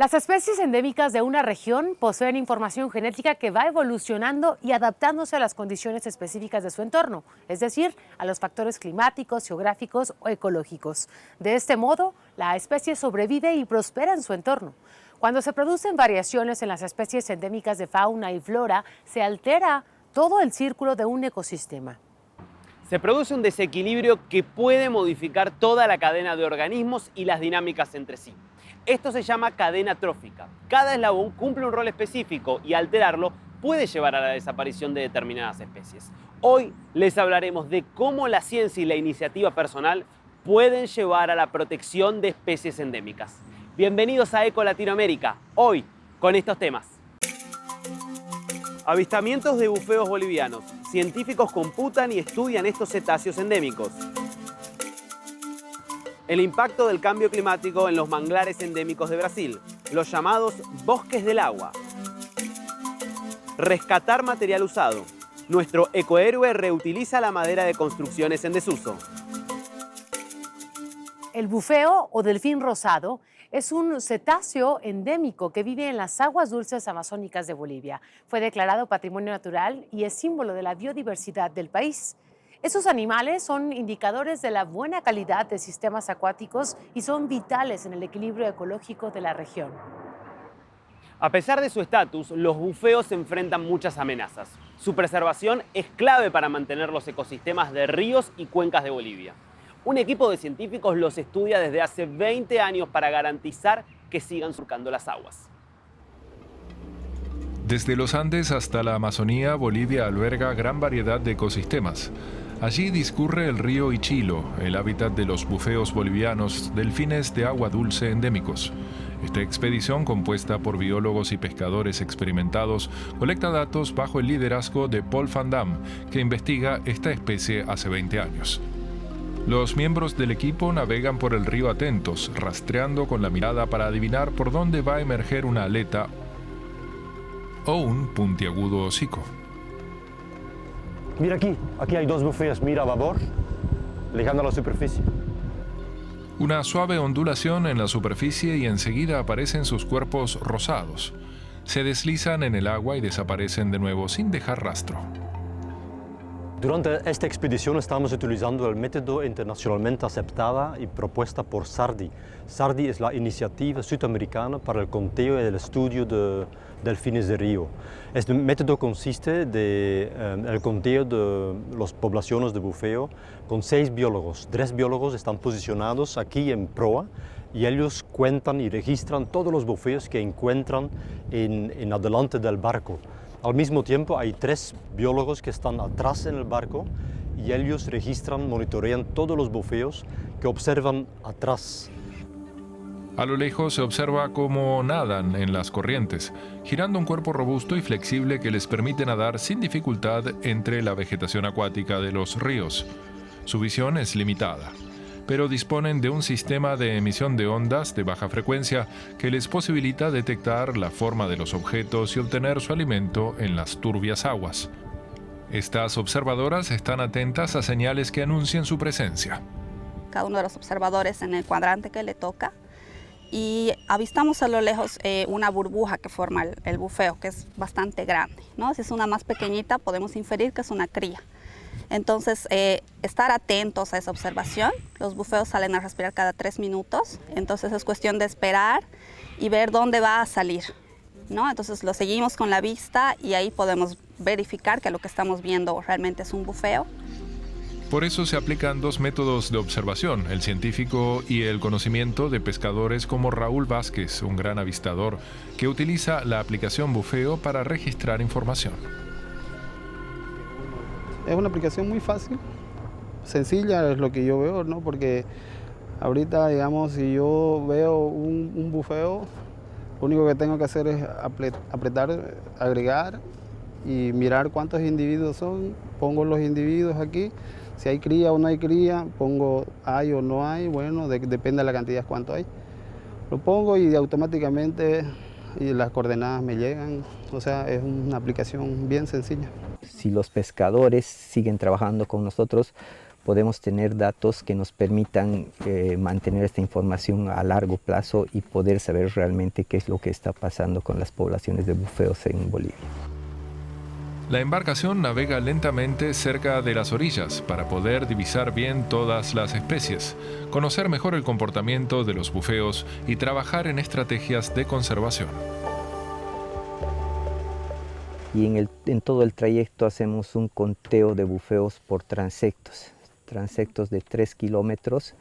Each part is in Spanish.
Las especies endémicas de una región poseen información genética que va evolucionando y adaptándose a las condiciones específicas de su entorno, es decir, a los factores climáticos, geográficos o ecológicos. De este modo, la especie sobrevive y prospera en su entorno. Cuando se producen variaciones en las especies endémicas de fauna y flora, se altera todo el círculo de un ecosistema. Se produce un desequilibrio que puede modificar toda la cadena de organismos y las dinámicas entre sí. Esto se llama cadena trófica. Cada eslabón cumple un rol específico y alterarlo puede llevar a la desaparición de determinadas especies. Hoy les hablaremos de cómo la ciencia y la iniciativa personal pueden llevar a la protección de especies endémicas. Bienvenidos a Eco Latinoamérica, hoy con estos temas. Avistamientos de bufeos bolivianos. Científicos computan y estudian estos cetáceos endémicos. El impacto del cambio climático en los manglares endémicos de Brasil, los llamados bosques del agua. Rescatar material usado. Nuestro ecohéroe reutiliza la madera de construcciones en desuso. El bufeo o delfín rosado es un cetáceo endémico que vive en las aguas dulces amazónicas de Bolivia. Fue declarado Patrimonio Natural y es símbolo de la biodiversidad del país. Esos animales son indicadores de la buena calidad de sistemas acuáticos y son vitales en el equilibrio ecológico de la región. A pesar de su estatus, los bufeos enfrentan muchas amenazas. Su preservación es clave para mantener los ecosistemas de ríos y cuencas de Bolivia. Un equipo de científicos los estudia desde hace 20 años para garantizar que sigan surcando las aguas. Desde los Andes hasta la Amazonía, Bolivia alberga gran variedad de ecosistemas. Allí discurre el río Ichilo, el hábitat de los bufeos bolivianos, delfines de agua dulce endémicos. Esta expedición, compuesta por biólogos y pescadores experimentados, colecta datos bajo el liderazgo de Paul van Dam, que investiga esta especie hace 20 años. Los miembros del equipo navegan por el río atentos, rastreando con la mirada para adivinar por dónde va a emerger una aleta o un puntiagudo hocico. Mira aquí hay dos bufeos, mira a babor, llegando a la superficie. Una suave ondulación en la superficie y enseguida aparecen sus cuerpos rosados. Se deslizan en el agua y desaparecen de nuevo sin dejar rastro. Durante esta expedición estamos utilizando el método internacionalmente aceptada y propuesta por SARDI. SARDI es la iniciativa sudamericana para el conteo y el estudio de delfines de río. Este método consiste en el conteo de las poblaciones de bufeo con 6 biólogos. 3 biólogos están posicionados aquí en proa y ellos cuentan y registran todos los bufeos que encuentran en adelante del barco. Al mismo tiempo hay 3 biólogos que están atrás en el barco y ellos registran, monitorean todos los bufeos que observan atrás. A lo lejos se observa cómo nadan en las corrientes, girando un cuerpo robusto y flexible que les permite nadar sin dificultad entre la vegetación acuática de los ríos. Su visión es limitada, pero disponen de un sistema de emisión de ondas de baja frecuencia que les posibilita detectar la forma de los objetos y obtener su alimento en las turbias aguas. Estas observadoras están atentas a señales que anuncien su presencia. Cada uno de los observadores en el cuadrante que le toca y avistamos a lo lejos una burbuja que forma el bufeo, que es bastante grande, ¿no? Si es una más pequeñita podemos inferir que es una cría. Entonces, estar atentos a esa observación. Los bufeos salen a respirar cada 3 minutos, entonces es cuestión de esperar y ver dónde va a salir, ¿no? Entonces lo seguimos con la vista y ahí podemos verificar que lo que estamos viendo realmente es un bufeo. Por eso se aplican 2 métodos de observación, el científico y el conocimiento de pescadores como Raúl Vázquez, un gran avistador, que utiliza la aplicación bufeo para registrar información. Es una aplicación muy fácil, sencilla es lo que yo veo, ¿no? Porque ahorita, digamos, si yo veo un bufeo, lo único que tengo que hacer es apretar, agregar y mirar cuántos individuos son. Pongo los individuos aquí, si hay cría o no hay cría, pongo hay o no hay, bueno, depende de la cantidad cuánto hay. Lo pongo y automáticamente las coordenadas me llegan, o sea, es una aplicación bien sencilla. Si los pescadores siguen trabajando con nosotros, podemos tener datos que nos permitan mantener esta información a largo plazo y poder saber realmente qué es lo que está pasando con las poblaciones de bufeos en Bolivia. La embarcación navega lentamente cerca de las orillas para poder divisar bien todas las especies, conocer mejor el comportamiento de los bufeos y trabajar en estrategias de conservación. Y en todo el trayecto hacemos un conteo de bufeos por transectos de 3 kilómetros,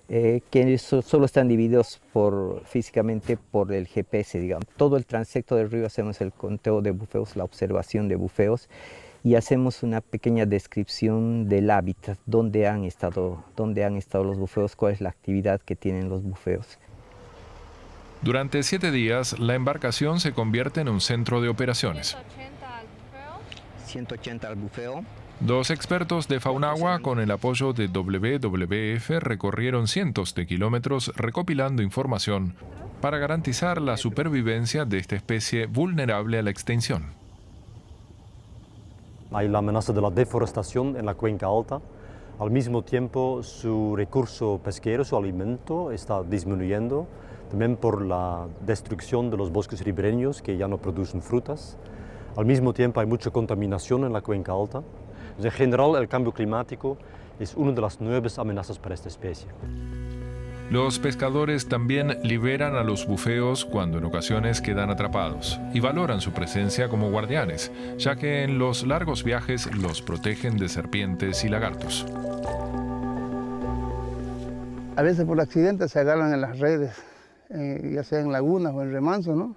que solo están divididos físicamente por el GPS, digamos. Todo el transecto del río hacemos el conteo de bufeos, la observación de bufeos, y hacemos una pequeña descripción del hábitat, dónde han estado los bufeos, cuál es la actividad que tienen los bufeos. Durante 7 días, la embarcación se convierte en un centro de operaciones. 180 al bufeo. 2 expertos de Faunagua, con el apoyo de WWF, recorrieron cientos de kilómetros recopilando información para garantizar la supervivencia de esta especie vulnerable a la extinción. Hay la amenaza de la deforestación en la cuenca alta. Al mismo tiempo, su recurso pesquero, su alimento, está disminuyendo. También por la destrucción de los bosques ribereños que ya no producen frutas. Al mismo tiempo hay mucha contaminación en la cuenca alta. En general, el cambio climático es una de las nuevas amenazas para esta especie. Los pescadores también liberan a los bufeos cuando en ocasiones quedan atrapados y valoran su presencia como guardianes, ya que en los largos viajes los protegen de serpientes y lagartos. A veces por accidente se agarran en las redes, ya sea en lagunas o en remansos, ¿no?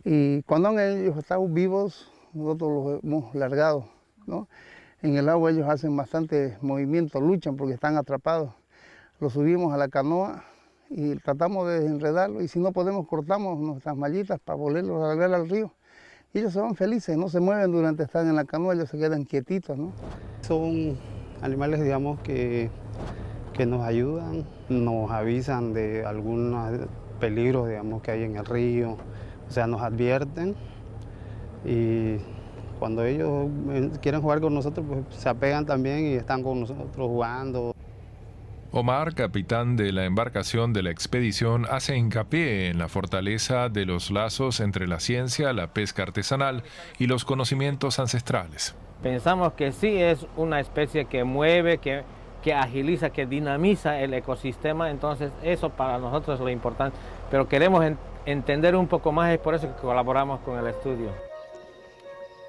Y cuando ellos están vivos, nosotros los hemos largado, ¿no? En el agua ellos hacen bastante movimiento, luchan porque están atrapados. Los subimos a la canoa y tratamos de desenredarlo, y si no podemos cortamos nuestras mallitas para volverlos a largar al río. Y ellos se van felices, no se mueven durante estar en la canoa, ellos se quedan quietitos, ¿no? Son animales, digamos, que nos ayudan, nos avisan de algunos peligros, digamos, que hay en el río, o sea, nos advierten, y cuando ellos quieren jugar con nosotros, pues se apegan también y están con nosotros jugando. Omar, capitán de la embarcación de la expedición, hace hincapié en la fortaleza de los lazos entre la ciencia, la pesca artesanal y los conocimientos ancestrales. Pensamos que sí es una especie que mueve, que agiliza, que dinamiza el ecosistema, entonces eso para nosotros es lo importante, pero queremos entender un poco más, es por eso que colaboramos con el estudio.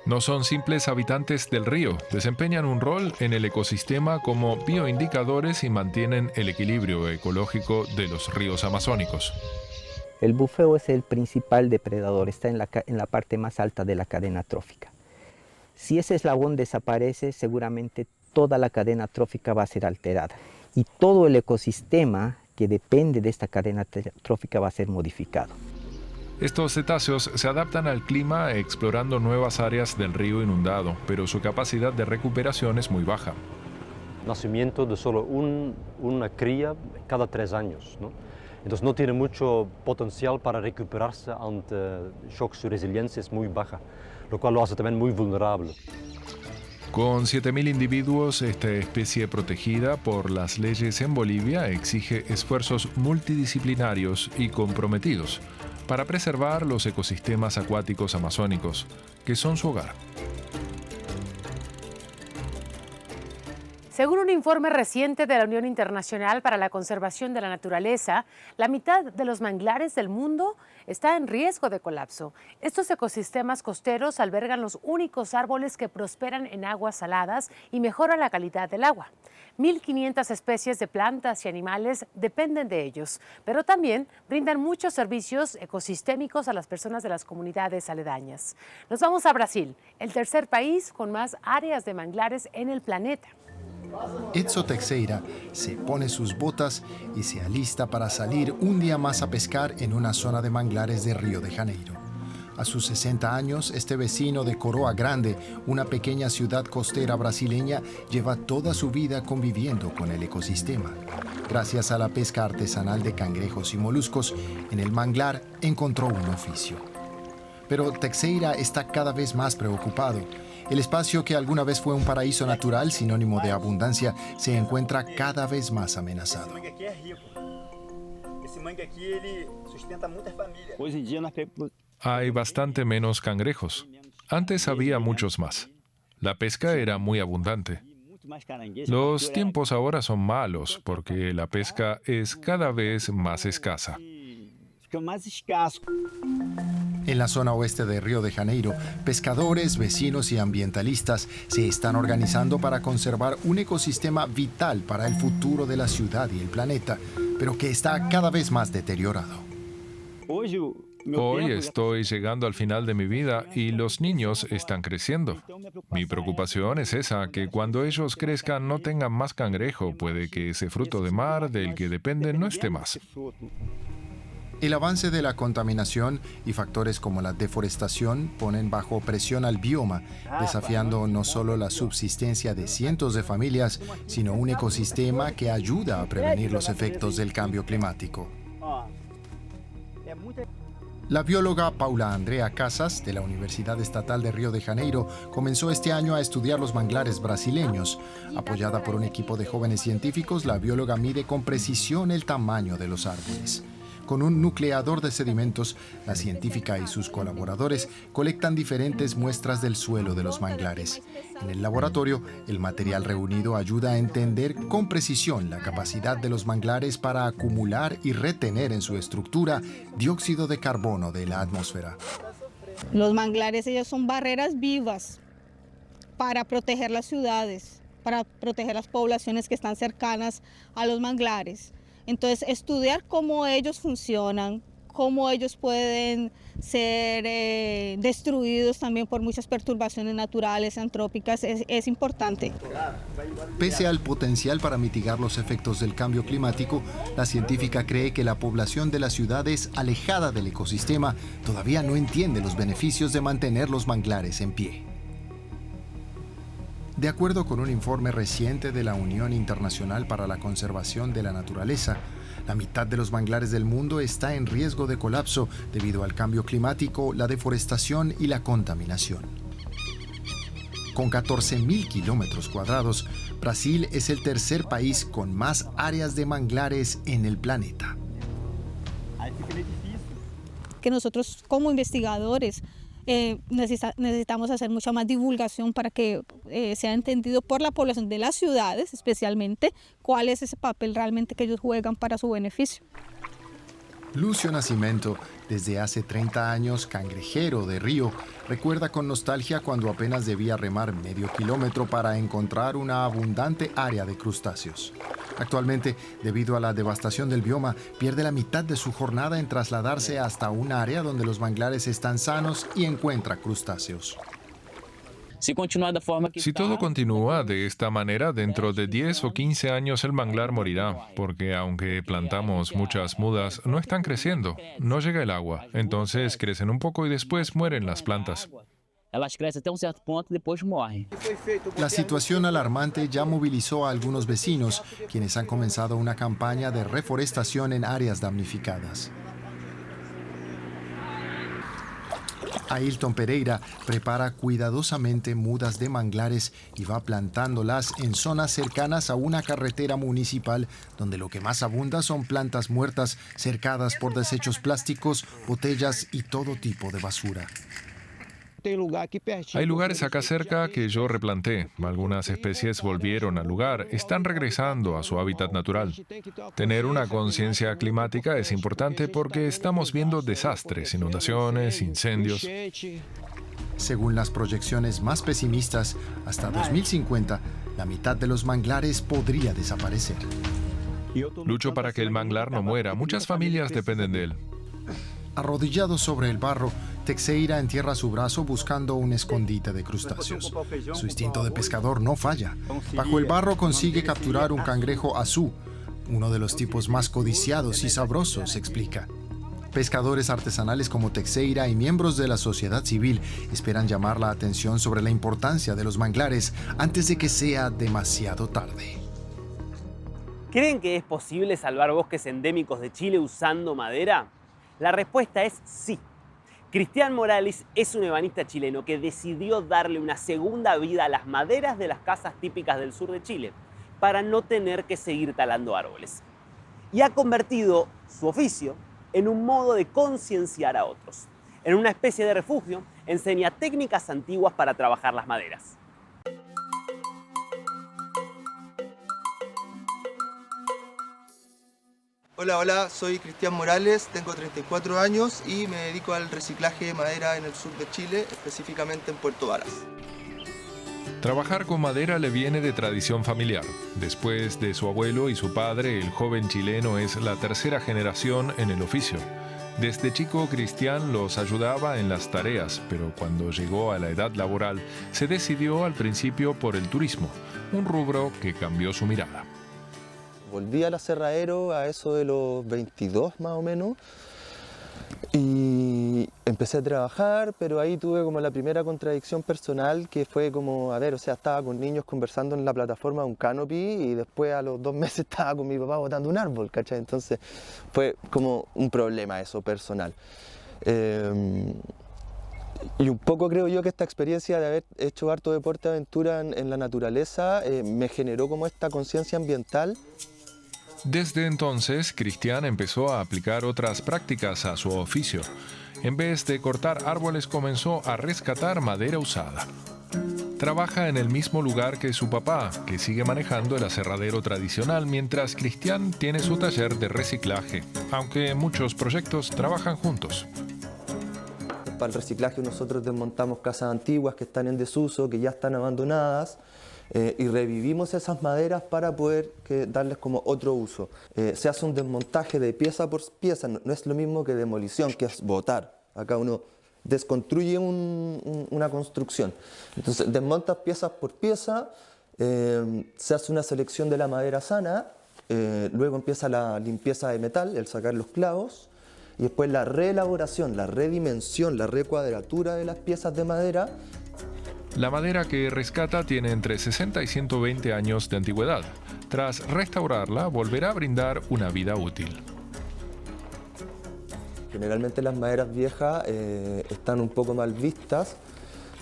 No son simples habitantes del río, desempeñan un rol en el ecosistema como bioindicadores y mantienen el equilibrio ecológico de los ríos amazónicos. El bufeo es el principal depredador, está en la parte más alta de la cadena trófica. Si ese eslabón desaparece, seguramente toda la cadena trófica va a ser alterada y todo el ecosistema que depende de esta cadena trófica va a ser modificado. Estos cetáceos se adaptan al clima explorando nuevas áreas del río inundado, pero su capacidad de recuperación es muy baja. Nacimiento de solo una cría cada 3 años, ¿no? Entonces no tiene mucho potencial para recuperarse ante shocks, su resiliencia es muy baja, lo cual lo hace también muy vulnerable. Con 7.000 individuos, esta especie protegida por las leyes en Bolivia exige esfuerzos multidisciplinarios y comprometidos para preservar los ecosistemas acuáticos amazónicos, que son su hogar. Según un informe reciente de la Unión Internacional para la Conservación de la Naturaleza, la mitad de los manglares del mundo está en riesgo de colapso. Estos ecosistemas costeros albergan los únicos árboles que prosperan en aguas saladas y mejoran la calidad del agua. 1.500 especies de plantas y animales dependen de ellos, pero también brindan muchos servicios ecosistémicos a las personas de las comunidades aledañas. Nos vamos a Brasil, el tercer país con más áreas de manglares en el planeta. Edson Teixeira se pone sus botas y se alista para salir un día más a pescar en una zona de manglares de Río de Janeiro. A sus 60 años, este vecino de Coroa Grande, una pequeña ciudad costera brasileña, lleva toda su vida conviviendo con el ecosistema. Gracias a la pesca artesanal de cangrejos y moluscos, en el manglar encontró un oficio. Pero Teixeira está cada vez más preocupado. El espacio que alguna vez fue un paraíso natural, sinónimo de abundancia, se encuentra cada vez más amenazado. Hay bastante menos cangrejos. Antes había muchos más. La pesca era muy abundante. Los tiempos ahora son malos porque la pesca es cada vez más escasa. En la zona oeste de Río de Janeiro, pescadores, vecinos y ambientalistas se están organizando para conservar un ecosistema vital para el futuro de la ciudad y el planeta, pero que está cada vez más deteriorado. Hoy estoy llegando al final de mi vida y los niños están creciendo. Mi preocupación es esa, que cuando ellos crezcan no tengan más cangrejo, puede que ese fruto de mar del que dependen no esté más. El avance de la contaminación y factores como la deforestación ponen bajo presión al bioma, desafiando no solo la subsistencia de cientos de familias, sino un ecosistema que ayuda a prevenir los efectos del cambio climático. La bióloga Paula Andrea Casas, de la Universidad Estatal de Río de Janeiro, comenzó este año a estudiar los manglares brasileños. Apoyada por un equipo de jóvenes científicos, la bióloga mide con precisión el tamaño de los árboles. Con un nucleador de sedimentos, la científica y sus colaboradores colectan diferentes muestras del suelo de los manglares. En el laboratorio, el material reunido ayuda a entender con precisión la capacidad de los manglares para acumular y retener en su estructura dióxido de carbono de la atmósfera. Los manglares, ellos son barreras vivas para proteger las ciudades, para proteger las poblaciones que están cercanas a los manglares. Entonces, estudiar cómo ellos funcionan, cómo ellos pueden ser destruidos también por muchas perturbaciones naturales, antrópicas, es importante. Pese al potencial para mitigar los efectos del cambio climático, la científica cree que la población de las ciudades alejada del ecosistema todavía no entiende los beneficios de mantener los manglares en pie. De acuerdo con un informe reciente de la Unión Internacional para la Conservación de la Naturaleza, la mitad de los manglares del mundo está en riesgo de colapso debido al cambio climático, la deforestación y la contaminación. Con 14.000 kilómetros cuadrados, Brasil es el tercer país con más áreas de manglares en el planeta. Que nosotros como investigadores necesitamos hacer mucha más divulgación para que sea entendido por la población de las ciudades, especialmente, cuál es ese papel realmente que ellos juegan para su beneficio. Lucio Nascimento, desde hace 30 años cangrejero de río, recuerda con nostalgia cuando apenas debía remar medio kilómetro para encontrar una abundante área de crustáceos. Actualmente, debido a la devastación del bioma, pierde la mitad de su jornada en trasladarse hasta un área donde los manglares están sanos y encuentra crustáceos. Si todo continúa de esta manera, dentro de 10 o 15 años el manglar morirá, porque aunque plantamos muchas mudas, no están creciendo, no llega el agua, entonces crecen un poco y después mueren las plantas. La situación alarmante ya movilizó a algunos vecinos, quienes han comenzado una campaña de reforestación en áreas damnificadas. Ailton Pereira prepara cuidadosamente mudas de manglares y va plantándolas en zonas cercanas a una carretera municipal donde lo que más abunda son plantas muertas cercadas por desechos plásticos, botellas y todo tipo de basura. Hay lugares acá cerca que yo replanté. Algunas especies volvieron al lugar, están regresando a su hábitat natural. Tener una conciencia climática es importante porque estamos viendo desastres, inundaciones, incendios. Según las proyecciones más pesimistas, hasta 2050, la mitad de los manglares podría desaparecer. Lucho para que el manglar no muera. Muchas familias dependen de él. Arrodillado sobre el barro, Teixeira entierra su brazo buscando un escondite de crustáceos. Su instinto de pescador no falla. Bajo el barro consigue capturar un cangrejo azú, uno de los tipos más codiciados y sabrosos, explica. Pescadores artesanales como Teixeira y miembros de la sociedad civil esperan llamar la atención sobre la importancia de los manglares antes de que sea demasiado tarde. ¿Creen que es posible salvar bosques endémicos de Chile usando madera? La respuesta es sí. Cristian Morales es un ebanista chileno que decidió darle una segunda vida a las maderas de las casas típicas del sur de Chile para no tener que seguir talando árboles. Y ha convertido su oficio en un modo de concienciar a otros. En una especie de refugio, enseña técnicas antiguas para trabajar las maderas. Hola, soy Cristian Morales, tengo 34 años y me dedico al reciclaje de madera en el sur de Chile, específicamente en Puerto Varas. Trabajar con madera le viene de tradición familiar. Después de su abuelo y su padre, el joven chileno es la tercera generación en el oficio. Desde chico, Cristian los ayudaba en las tareas, pero cuando llegó a la edad laboral, se decidió al principio por el turismo, un rubro que cambió su mirada. Volví al aserradero a eso de los 22 más o menos y empecé a trabajar, pero ahí tuve como la primera contradicción personal que fue como, estaba con niños conversando en la plataforma de un canopy y después a los 2 meses estaba con mi papá botando un árbol, ¿cachai? Entonces fue como un problema eso personal. Y un poco creo yo que esta experiencia de haber hecho harto deporte de aventura en la naturaleza me generó como esta conciencia ambiental. Desde entonces, Cristian empezó a aplicar otras prácticas a su oficio. En vez de cortar árboles, comenzó a rescatar madera usada. Trabaja en el mismo lugar que su papá, que sigue manejando el aserradero tradicional, mientras Cristian tiene su taller de reciclaje, aunque muchos proyectos trabajan juntos. Para el reciclaje nosotros desmontamos casas antiguas que están en desuso, que ya están abandonadas, y revivimos esas maderas para poder darles como otro uso. Se hace un desmontaje de pieza por pieza, no es lo mismo que demolición, que es botar. Acá uno desconstruye una construcción. Entonces desmontas piezas por pieza, se hace una selección de la madera sana, luego empieza la limpieza de metal, el sacar los clavos, y después la reelaboración, la redimensión, la recuadratura de las piezas de madera. La madera que rescata tiene entre 60 y 120 años de antigüedad. Tras restaurarla, volverá a brindar una vida útil. Generalmente las maderas viejas están un poco mal vistas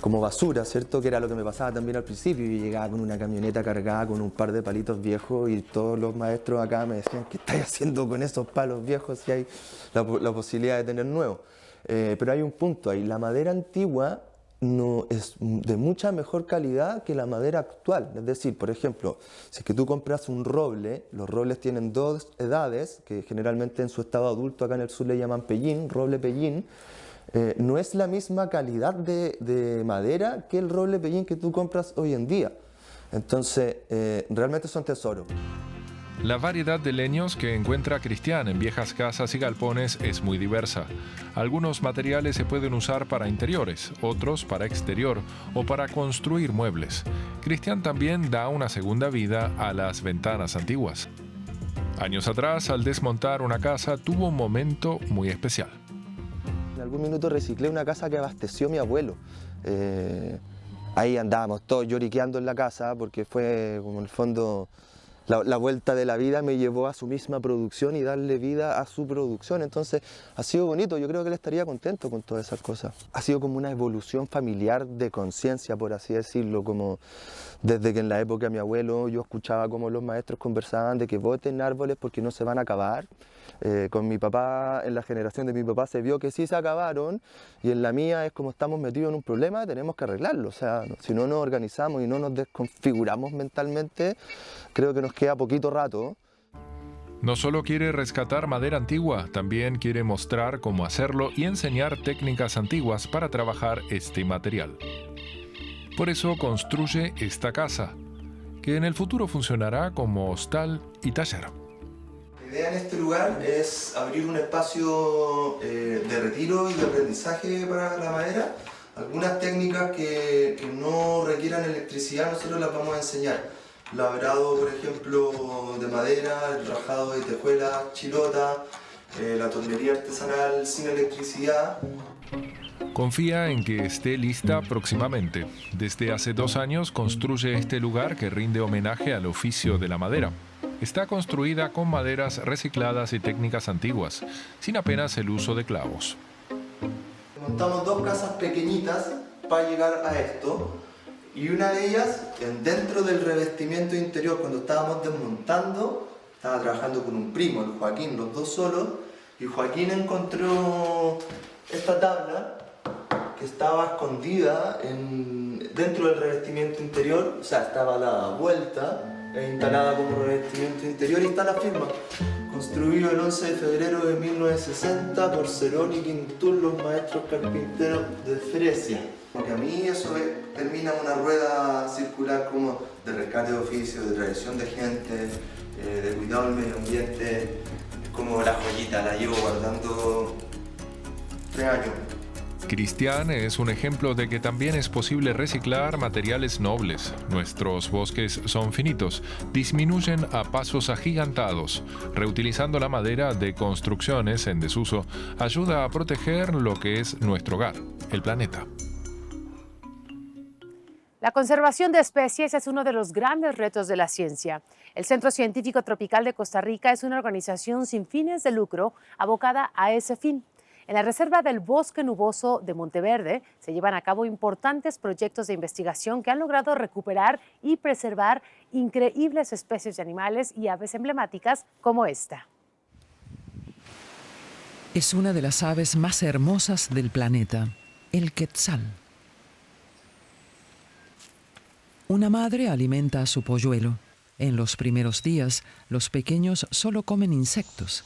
como basura, ¿cierto? Que era lo que me pasaba también al principio. Yo llegaba con una camioneta cargada con un par de palitos viejos y todos los maestros acá me decían, ¿qué estáis haciendo con esos palos viejos si hay la posibilidad de tener nuevos? Pero hay un punto ahí, la madera antigua no es de mucha mejor calidad que la madera actual. Es decir, por ejemplo, si es que tú compras un roble, los robles tienen 2 edades, que generalmente en su estado adulto acá en el sur le llaman pellín, roble pellín. No es la misma calidad de madera que el roble pellín que tú compras hoy en día. Entonces, realmente son tesoros. La variedad de leños que encuentra Cristian en viejas casas y galpones es muy diversa. Algunos materiales se pueden usar para interiores, otros para exterior o para construir muebles. Cristian también da una segunda vida a las ventanas antiguas. Años atrás, al desmontar una casa, tuvo un momento muy especial. En algún minuto reciclé una casa que abasteció mi abuelo. Ahí andábamos todos lloriqueando en la casa porque fue como en el fondo la vuelta de la vida me llevó a su misma producción y darle vida a su producción. Entonces ha sido bonito, yo creo que él estaría contento con todas esas cosas. Ha sido como una evolución familiar de conciencia, por así decirlo, como desde que en la época de mi abuelo yo escuchaba como los maestros conversaban de que boten árboles porque no se van a acabar. Con mi papá, en la generación de mi papá se vio que sí se acabaron y en la mía es como estamos metidos en un problema, tenemos que arreglarlo. O sea, si no nos organizamos y no nos desconfiguramos mentalmente, creo que nos queda poquito rato. No solo quiere rescatar madera antigua, también quiere mostrar cómo hacerlo y enseñar técnicas antiguas para trabajar este material. Por eso construye esta casa, que en el futuro funcionará como hostal y taller. La idea en este lugar es abrir un espacio de retiro y de aprendizaje para la madera. Algunas técnicas que no requieran electricidad nosotros las vamos a enseñar. Labrado, por ejemplo, de madera, el rajado de tejuela, chilota, la tornería artesanal sin electricidad. Confía en que esté lista próximamente. Desde hace 2 años construye este lugar que rinde homenaje al oficio de la madera. Está construida con maderas recicladas y técnicas antiguas, sin apenas el uso de clavos. Montamos 2 casas pequeñitas para llegar a esto. Y una de ellas, dentro del revestimiento interior, cuando estábamos desmontando, estaba trabajando con un primo, el Joaquín, los dos solos, y Joaquín encontró esta tabla que estaba escondida dentro del revestimiento interior, o sea, estaba a la vuelta, instalada como revestimiento interior, y está la firma. Construido el 11 de febrero de 1960 por Cerón y Quintul, los maestros carpinteros de Fresia. Porque a mí eso termina una rueda circular como de rescate de oficio, de tradición de gente, de cuidado del medio ambiente. Es como la joyita, la llevo guardando 3 años. Cristian es un ejemplo de que también es posible reciclar materiales nobles. Nuestros bosques son finitos, disminuyen a pasos agigantados. Reutilizando la madera de construcciones en desuso ayuda a proteger lo que es nuestro hogar, el planeta. La conservación de especies es uno de los grandes retos de la ciencia. El Centro Científico Tropical de Costa Rica es una organización sin fines de lucro abocada a ese fin. En la Reserva del Bosque Nuboso de Monteverde se llevan a cabo importantes proyectos de investigación que han logrado recuperar y preservar increíbles especies de animales y aves emblemáticas como esta. Es una de las aves más hermosas del planeta, el quetzal. Una madre alimenta a su polluelo. En los primeros días, los pequeños solo comen insectos.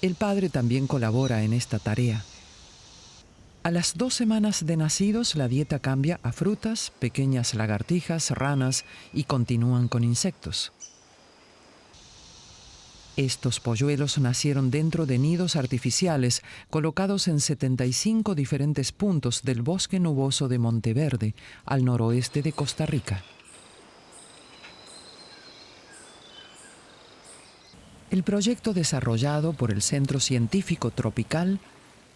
El padre también colabora en esta tarea. A las 2 semanas de nacidos, la dieta cambia a frutas, pequeñas lagartijas, ranas y continúan con insectos. Estos polluelos nacieron dentro de nidos artificiales colocados en 75 diferentes puntos del bosque nuboso de Monteverde, al noroeste de Costa Rica. El proyecto desarrollado por el Centro Científico Tropical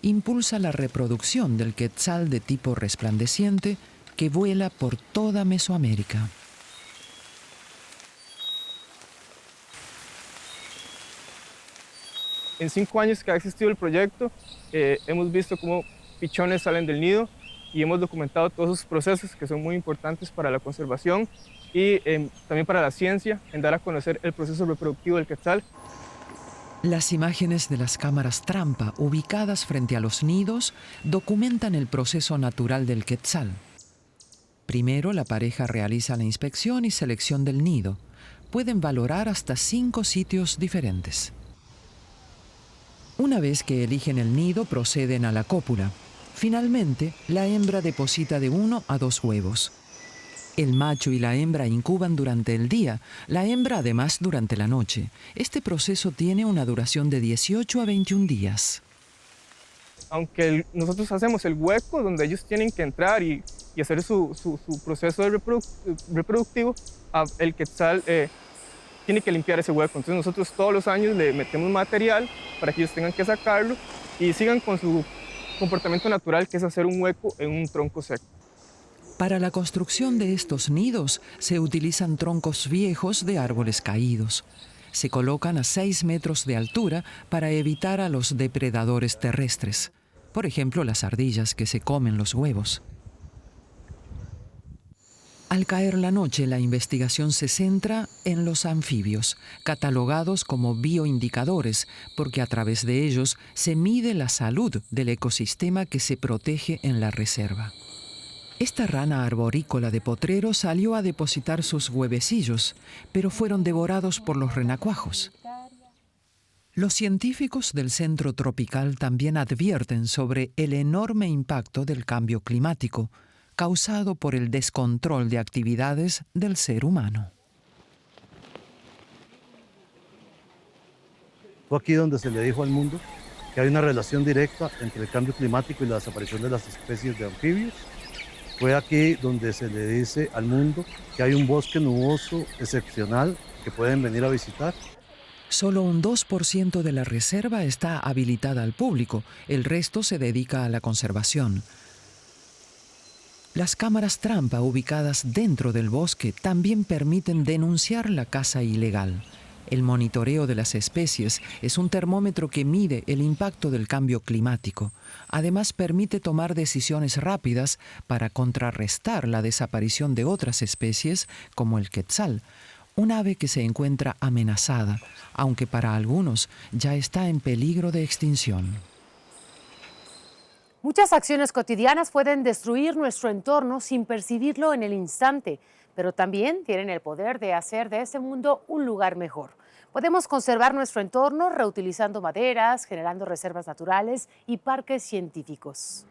impulsa la reproducción del quetzal de tipo resplandeciente que vuela por toda Mesoamérica. En 5 años que ha existido el proyecto, hemos visto cómo pichones salen del nido y hemos documentado todos esos procesos que son muy importantes para la conservación y también para la ciencia, en dar a conocer el proceso reproductivo del quetzal. Las imágenes de las cámaras trampa ubicadas frente a los nidos documentan el proceso natural del quetzal. Primero, la pareja realiza la inspección y selección del nido. Pueden valorar hasta 5 sitios diferentes. Una vez que eligen el nido, proceden a la cópula. Finalmente, la hembra deposita de 1 a 2 huevos. El macho y la hembra incuban durante el día, la hembra además durante la noche. Este proceso tiene una duración de 18 a 21 días. Aunque nosotros hacemos el hueco donde ellos tienen que entrar y hacer su proceso reproductivo, el quetzal tiene que limpiar ese hueco. Entonces nosotros todos los años le metemos material para que ellos tengan que sacarlo y sigan con su comportamiento natural, que es hacer un hueco en un tronco seco. Para la construcción de estos nidos se utilizan troncos viejos de árboles caídos. Se colocan a 6 metros de altura para evitar a los depredadores terrestres, por ejemplo las ardillas que se comen los huevos. Al caer la noche, la investigación se centra en los anfibios, catalogados como bioindicadores, porque a través de ellos se mide la salud del ecosistema que se protege en la reserva. Esta rana arborícola de potrero salió a depositar sus huevecillos, pero fueron devorados por los renacuajos. Los científicos del Centro Tropical también advierten sobre el enorme impacto del cambio climático, causado por el descontrol de actividades del ser humano. Fue aquí donde se le dijo al mundo que hay una relación directa entre el cambio climático y la desaparición de las especies de anfibios. Fue aquí donde se le dice al mundo que hay un bosque nuboso excepcional que pueden venir a visitar. Solo un 2% de la reserva está habilitada al público, el resto se dedica a la conservación. Las cámaras trampa ubicadas dentro del bosque también permiten denunciar la caza ilegal. El monitoreo de las especies es un termómetro que mide el impacto del cambio climático. Además, permite tomar decisiones rápidas para contrarrestar la desaparición de otras especies, como el quetzal, un ave que se encuentra amenazada, aunque para algunos ya está en peligro de extinción. Muchas acciones cotidianas pueden destruir nuestro entorno sin percibirlo en el instante, pero también tienen el poder de hacer de este mundo un lugar mejor. Podemos conservar nuestro entorno reutilizando maderas, generando reservas naturales y parques científicos.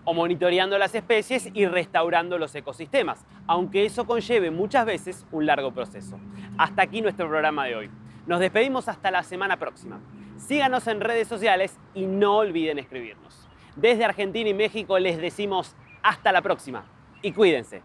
O monitoreando las especies y restaurando los ecosistemas, aunque eso conlleve muchas veces un largo proceso. Hasta aquí nuestro programa de hoy. Nos despedimos hasta la semana próxima. Síganos en redes sociales y no olviden escribirnos. Desde Argentina y México les decimos hasta la próxima y cuídense.